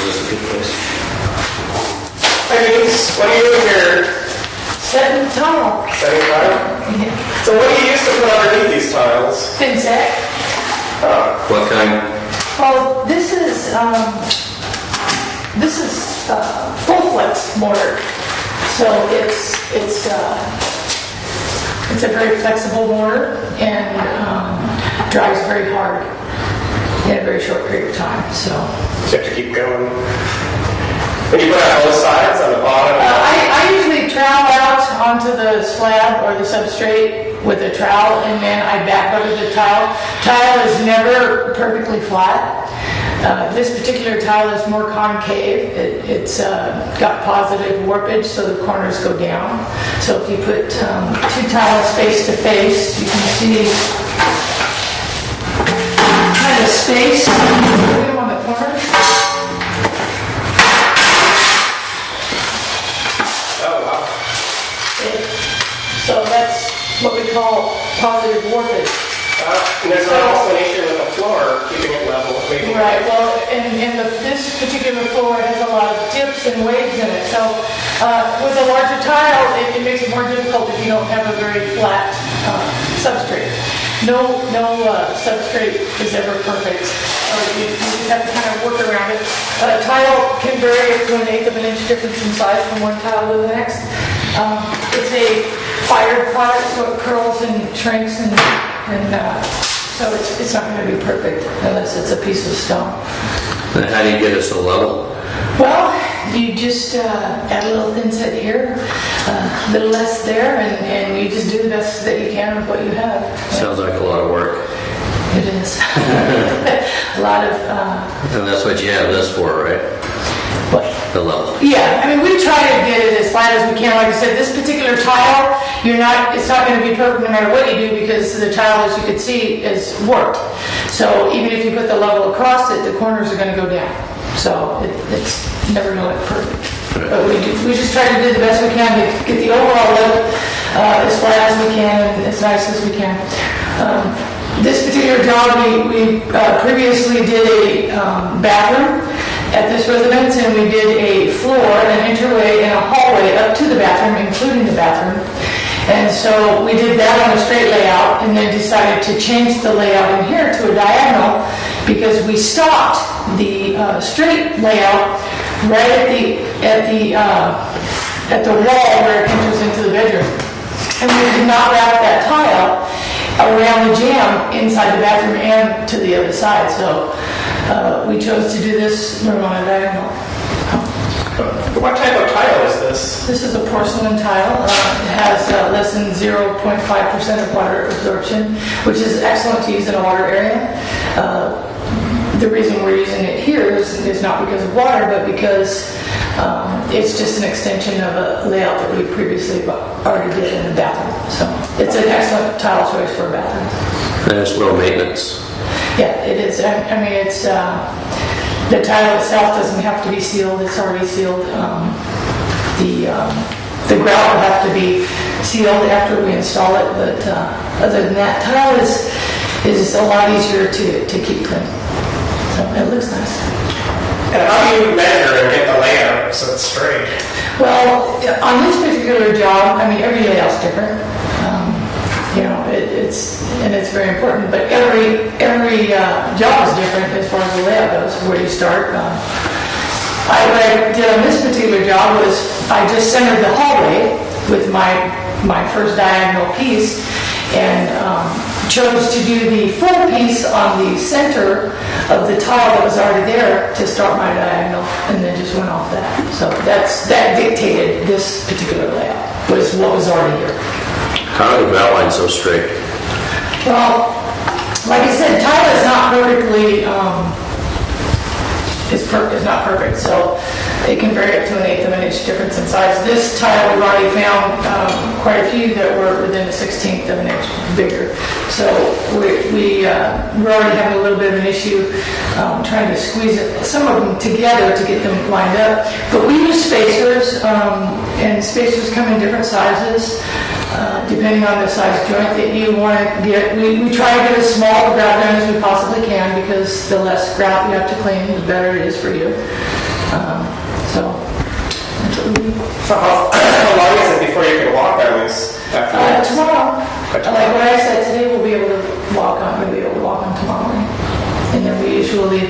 this a good place? Hi Denise, what are you doing here? Setting tile. Setting tile? Yeah. So what do you use to put underneath these tiles? Finzec. What kind? Well, this is full flex mortar. So it's a very flexible mortar and dries very hard in a very short period of time. So you have to keep going. And you put it on both sides, on the bottom? I usually trowel out onto the slab or the substrate with a trowel, and then I back over the tile. Tile is never perfectly flat. This particular tile is more concave. It's got positive warpage, so the corners go down. So if you put two tiles face to face, you can see kind of space put them on the corners. So that's what we call positive warpage. And there's also an issue with the floor, keeping it level. Right, well, this particular floor has a lot of dips and waves in it. So with a larger tile, it makes it more difficult if you don't have a very flat substrate. No substrate is ever perfect. You just have to kind of work around it. Tile can vary up to 1/8 of an inch difference in size from one tile to the next. It's a fired product, so it curls and shrinks, and so it's not going to be perfect unless it's a piece of stone. And how do you get it so level? Well, you just add a little thin set here, a little less there, and you just do the best that you can with what you have. Sounds like a lot of work. It is. A lot of... And that's what you have this for, right? What? The level. Yeah, I mean, we try to get it as flat as we can. Like I said, this particular tile, it's not going to be perfect no matter what you do, because the tile, as you can see, is warped. So even if you put the level across it, the corners are going to go down. So it's never going to look perfect. Right. But we just try to do the best we can to get the overall look as flat as we can and as nice as we can. This particular job, we previously did a bathroom at this residence, and we did a floor, an entryway, and a hallway up to the bathroom, including the bathroom. And so we did that on a straight layout, and then decided to change the layout in here to a diagonal, because we stopped the straight layout right at the wall where it enters into the bedroom. And we did not wrap that tile around the jamb inside the bathroom and to the other side. So we chose to do this room on a diagonal. What type of tile is this? This is a porcelain tile. It has less than 0.5% of water absorption, which is excellent to use in a water area. The reason we're using it here is not because of water, but because it's just an extension of a layout that we previously already did in the bathroom. So it's an excellent tile choice for a bathroom. And it's low maintenance. Yeah, it is. I mean, it's the tile itself doesn't have to be sealed. It's already sealed. The grout will have to be sealed after we install it, but other than that, tile is a lot easier to keep clean. So it looks nice. And how do you measure and get the layout so it's straight? Well, on this particular job, I mean, every layout's different. It's very important, but every job is different as far as the layout goes, where you start. What I did on this particular job was I just centered the hallway with my first diagonal piece, and chose to do the full piece on the center of the tile that was already there to start my diagonal, and then just went off that. So that dictated this particular layout, was what was already here. How are the grout lines so straight? Well, like I said, tile is not perfectly, is not perfect, so it can vary up to 1/8 of an inch difference in size. This tile, we've already found quite a few that were within a 1/16 of an inch bigger. So we're already having a little bit of an issue trying to squeeze some of them together to get them lined up. But we use spacers, and spacers come in different sizes. Depending on the size joint that you want to get. We try to get as small a grout gun as we possibly can, because the less grout you have to clean, the better it is for you. So, that's what we do. So how long is it before you can walk on this after? Tomorrow, By like tomorrow. what I said today, we'll be able to walk on, tomorrow. And then we usually,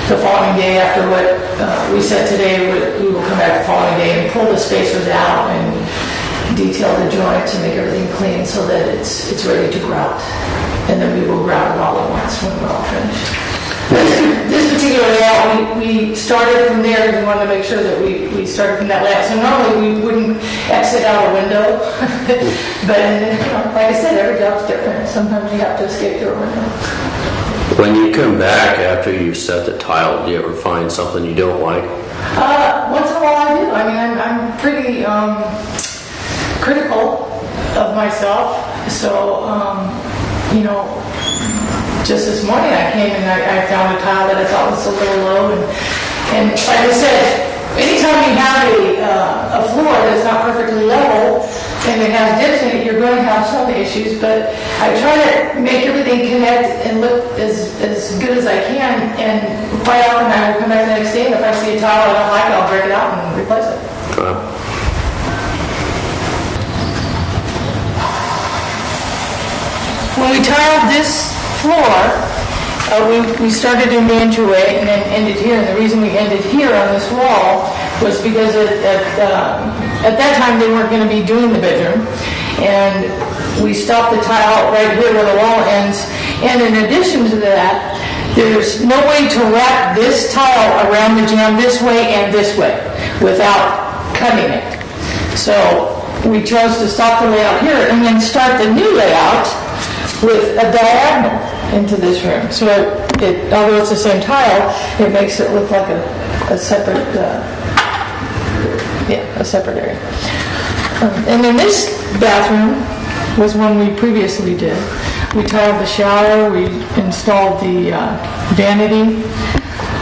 the following day after what we said today, we will come back the following day and pull the spacers out and detail the joint to make everything clean so that it's ready to grout. And then we will grout it all at once when we're all finished. This particular layout, we started from there because we wanted to make sure that we started from that layout. So normally we wouldn't exit out a window. But like I said, every job's different. Sometimes you have to escape through a window. When you come back after you set the tile, do you ever find something you don't like? Once in a while I do. I mean, I'm pretty critical of myself. So, just this morning I came and I found a tile that I thought was a little low. And like I said, anytime you have a floor that's not perfectly level and it has dips in it, you're going to have some issues. But I try to make everything connect and look as good as I can. And quite often I will come back the next day, and if I see a tile I don't like, I'll break it out and replace it. When we tiled this floor, we started in the entryway and then ended here. And the reason we ended here on this wall was because at that time they weren't going to be doing the bedroom. And we stopped the tile right here where the wall ends. And in addition to that, there's no way to wrap this tile around the jamb this way and this way without cutting it. So we chose to stop the layout here and then start the new layout with a diagonal into this room. So although it's the same tile, it makes it look like a separate, a separate area. And then this bathroom was one we previously did. We tiled the shower, we installed the vanity,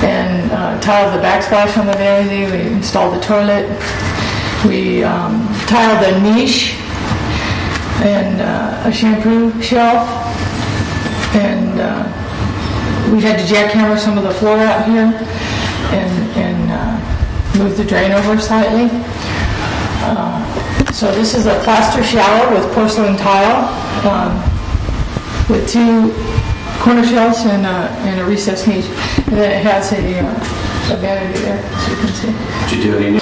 and tiled the backsplash on the vanity. We installed the toilet. We tiled the niche and a shampoo shelf, and we had to jackhammer some of the floor out here and move the drain over slightly. So this is a plaster shower with porcelain tile with two corner shelves and a recessed niche, and then it has a vanity there, so you can see. Did you do any